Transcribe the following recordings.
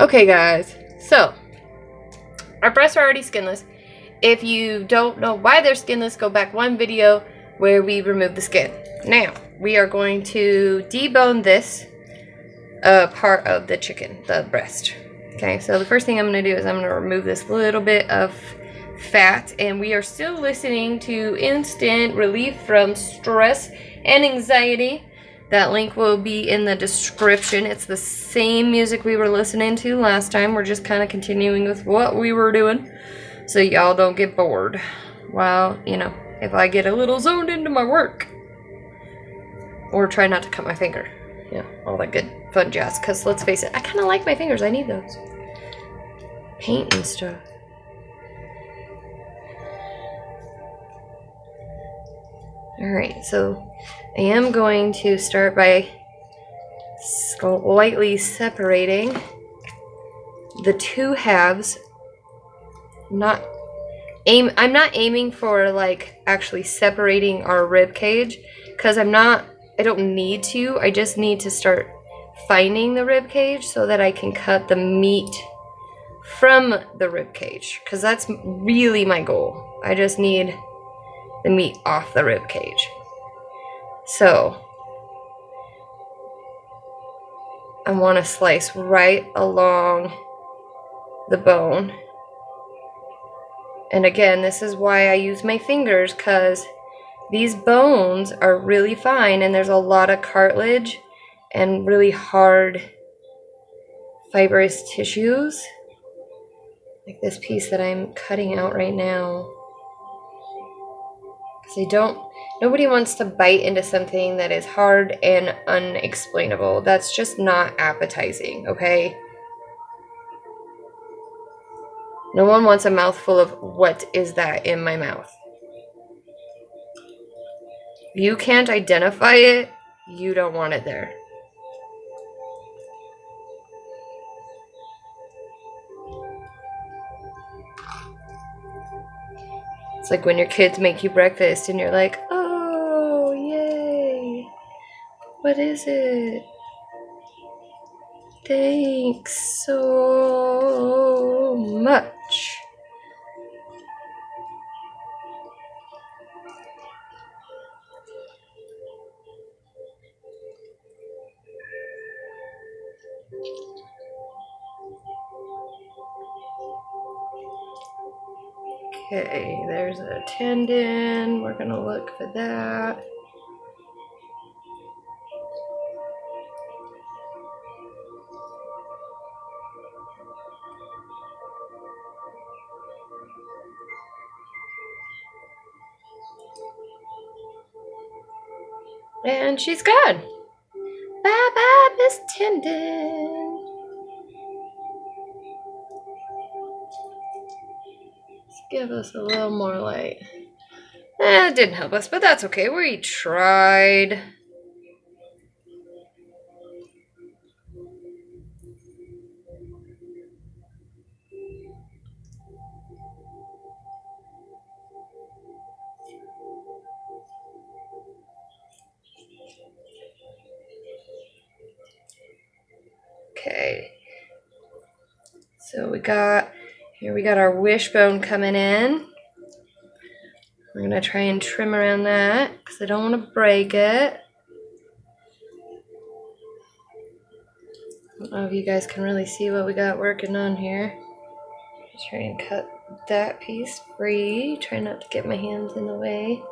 Okay, guys, so our breasts are already skinless. If you don't know why they're skinless, go back one video where we remove the skin. Now, we are going to debone this part of the chicken, the breast. Okay, so the first thing I'm going to do is I'm going to remove this little bit of fat, and we are still listening to Instant Relief from Stress and Anxiety. That link will be in the description. It's the same music we were listening to last time. We're just kind of continuing with what we were doing, so y'all don't get bored. Well, you know, if I get a little zoned into my work. Or try not to cut my finger. Yeah, all that good fun jazz. Because let's face it, I kind of like my fingers. I need those. Paint and stuff. Alright, so I am going to start by slightly separating the two halves. I'm not aiming for like actually separating our rib cage, because I don't need to. I just need to start finding the rib cage so that I can cut the meat from the rib cage, because that's really my goal. I just need the meat off the rib cage. So I want to slice right along the bone. And again, this is why I use my fingers, because these bones are really fine and there's a lot of cartilage and really hard fibrous tissues. Like this piece that I'm cutting out right now. Because nobody wants to bite into something that is hard and unexplainable. That's just not appetizing, okay? No one wants a mouthful of what is that in my mouth. If you can't identify it, you don't want it there. It's like when your kids make you breakfast and you're like, oh, yay. What is it? Thanks so much. Okay, there's a tendon. We're gonna look for that. And she's gone. Bye-bye, Miss Tendon. Let's give us a little more light. It didn't help us, but that's okay. We tried. Okay. So we got our wishbone coming in. We're gonna try and trim around that because I don't want to break it. I don't know if you guys can really see what we got working on here. Try and cut that piece free. Try not to get my hands in the way.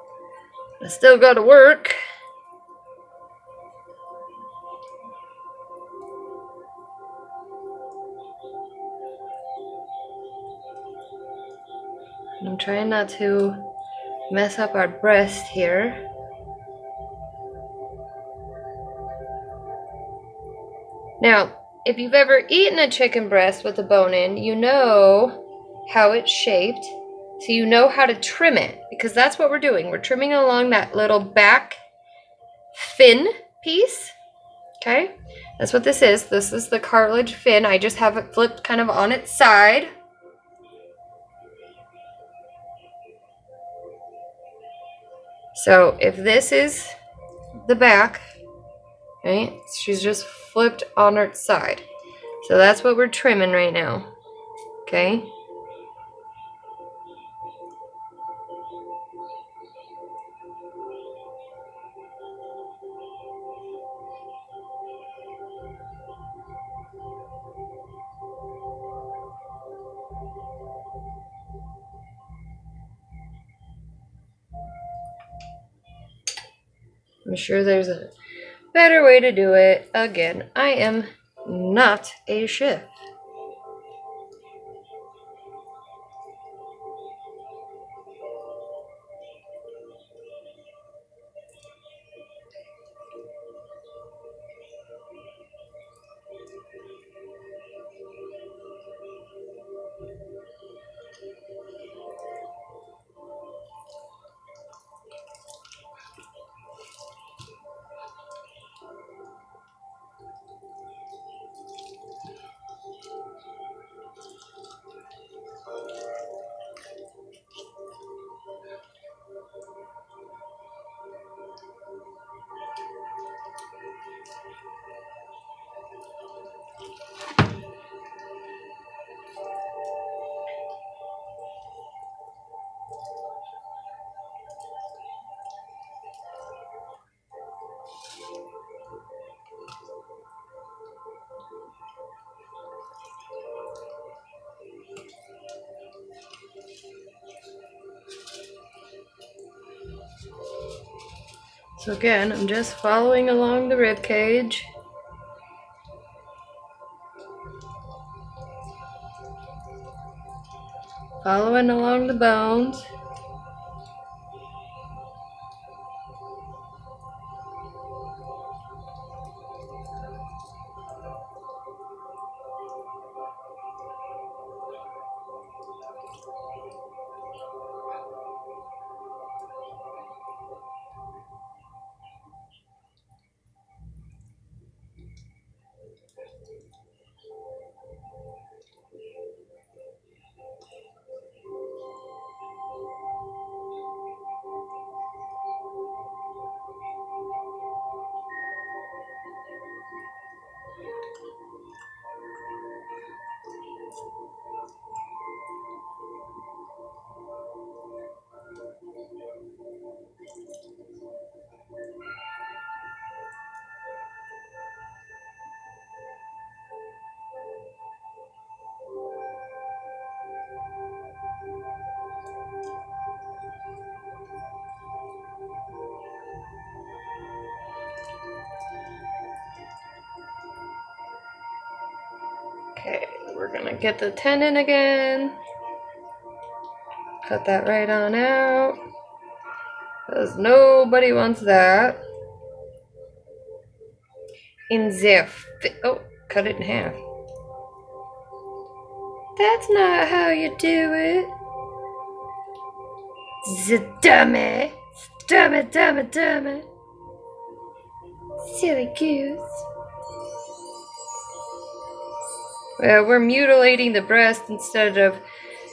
I still gotta work. And I'm trying not to mess up our breast here. Now, if you've ever eaten a chicken breast with a bone in, you know how it's shaped. So you know how to trim it, because that's what we're doing. We're trimming along that little back fin piece. Okay, that's what this is. This is the cartilage fin. I just have it flipped kind of on its side. So if this is the back, right, she's just flipped on her side. So that's what we're trimming right now. Okay. I'm sure there's a better way to do it. Again, I am not a chef. So again, I'm just following along the rib cage. Following along the bones. Okay, we're gonna get the tendon again. Cut that right on out. Because nobody wants that. In the oh, cut it in half. That's not how you do it. The dummy. Dummy. Silly goose. Well, we're mutilating the breast instead of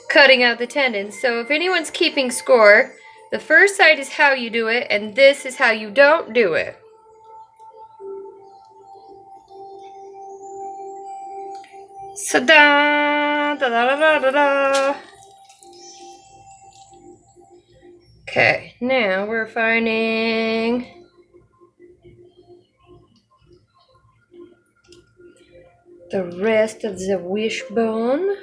cutting out the tendons. So if anyone's keeping score, the first side is how you do it, and this is how you don't do it. Da da da da da da. Okay, now we're finding the rest of the wishbone.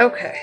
Okay.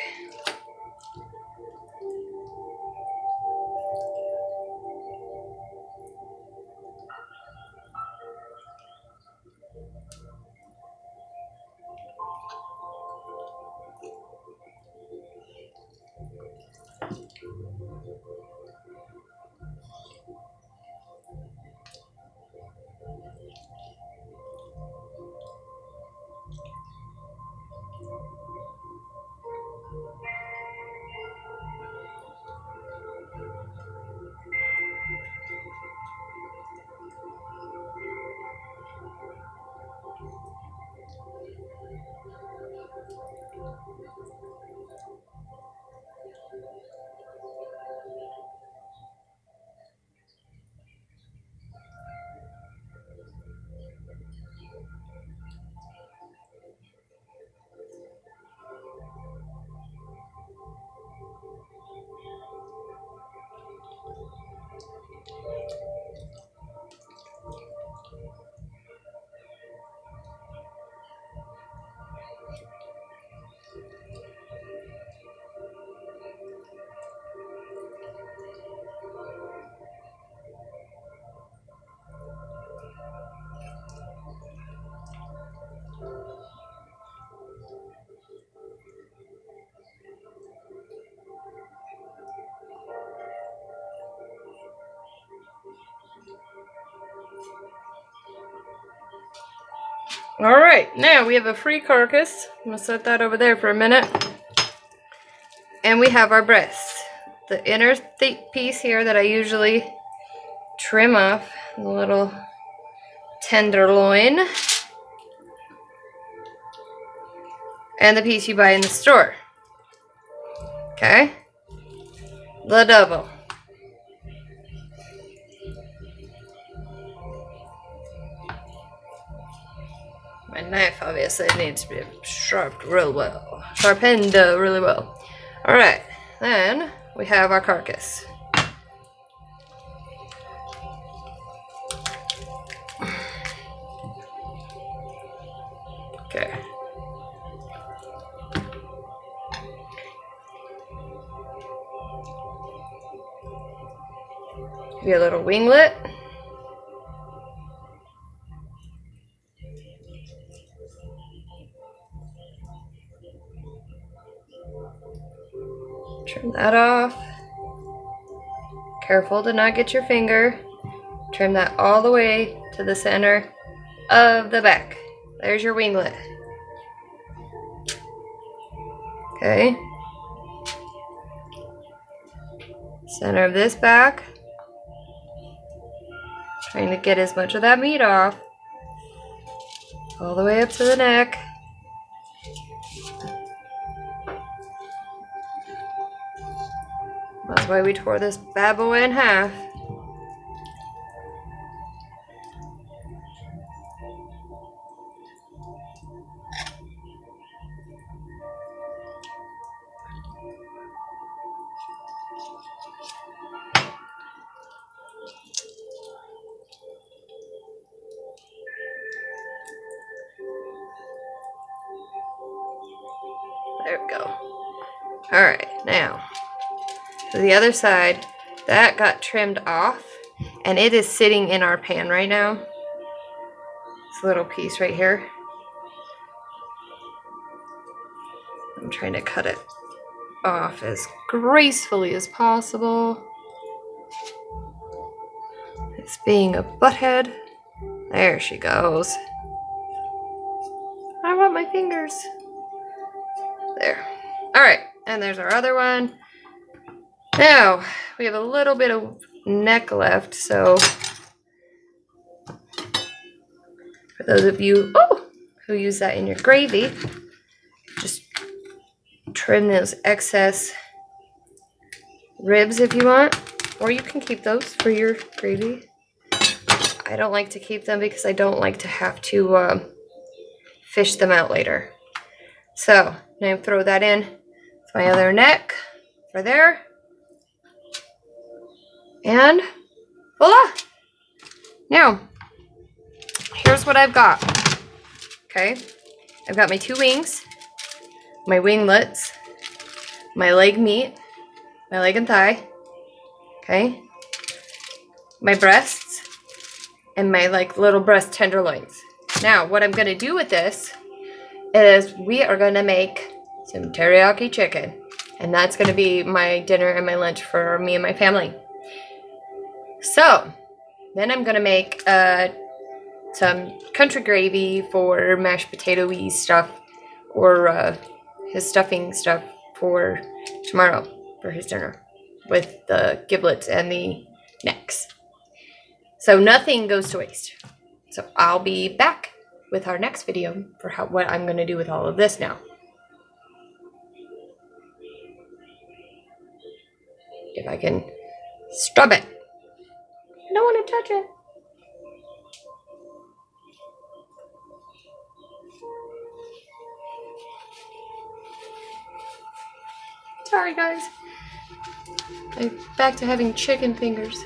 Alright, now we have a free carcass. I'm going to set that over there for a minute. And we have our breast. The inner thick piece here that I usually trim off. The little tenderloin. And the piece you buy in the store. Okay? The double. My knife obviously needs to be sharpened really well. Alright, then we have our carcass. Okay. Your little winglet. Trim that off. Careful to not get your finger. Trim that all the way to the center of the back. There's your winglet. Okay. Center of this back. Trying to get as much of that meat off. All the way up to the neck. That's why we tore this bad boy in half. There we go. Alright, now, to the other side, that got trimmed off, and it is sitting in our pan right now. This little piece right here. I'm trying to cut it off as gracefully as possible. It's being a butthead. There she goes. I want my fingers. There. Alright, and there's our other one. Now, we have a little bit of neck left, so for those of you who use that in your gravy, just trim those excess ribs if you want, or you can keep those for your gravy. I don't like to keep them because I don't like to have to fish them out later. So, now throw that in with my other neck for there. And voila! Now, here's what I've got. Okay, I've got my two wings, my winglets, my leg meat, my leg and thigh, okay, my breasts, and my like little breast tenderloins. Now, what I'm gonna do with this is we are gonna make some teriyaki chicken, and that's gonna be my dinner and my lunch for me and my family. So, then I'm gonna make some country gravy for mashed potato-y stuff, or his stuffing stuff for tomorrow for his dinner, with the giblets and the necks. So nothing goes to waste. So I'll be back with our next video for what I'm going to do with all of this now. If I can stop it. I don't want to touch it. Sorry guys. I'm back to having chicken fingers.